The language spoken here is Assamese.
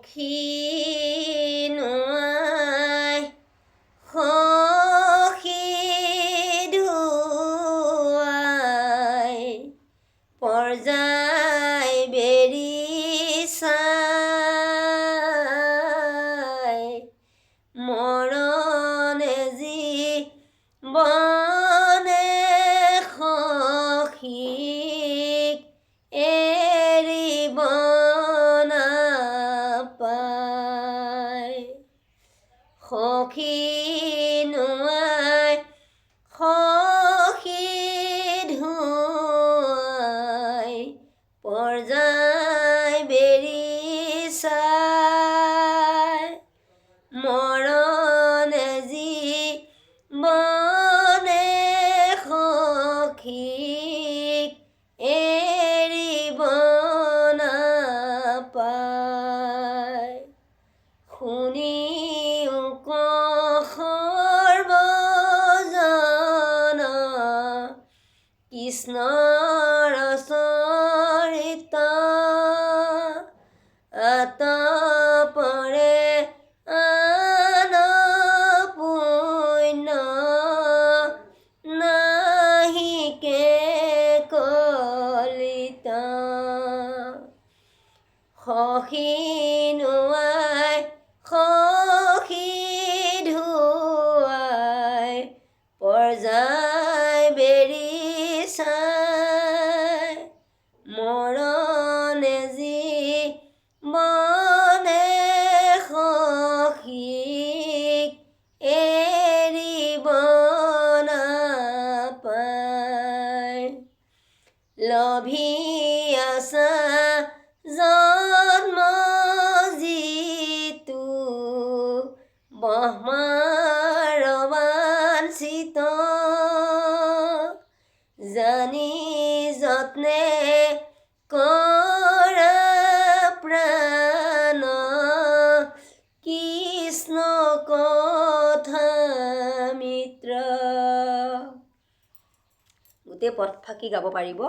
সখী নোৱাই সখী ধুৱাই পৰ্যায় বেৰি চাই মৰণে জীৱনে সখীক এৰিব নাপায়। সখী নোৱাই সখী ধুৱাই পৰ্যায় বেৰি চাই মৰণে জীৱনে সখীক এৰিব নাপায়। শুনিও সৰ্বজন কৃষ্ণৰ চৰিত আতপৰে আন পুণ্য নাহিকে কলিত। সখী নোৱাই সখী ধুৱাই পৰ্যায় বেৰি চাই মৰণে জীৱনে সখীক এৰিব নাপায়। লভি আছা জন্ম যিটো ব্ৰহ্মাৰ বাঞ্ছিত জানি যত্নে কৰা প্ৰাণ কৃষ্ণ কথা মিত্ৰ। গোটেই পদফাকি গাব পাৰিব।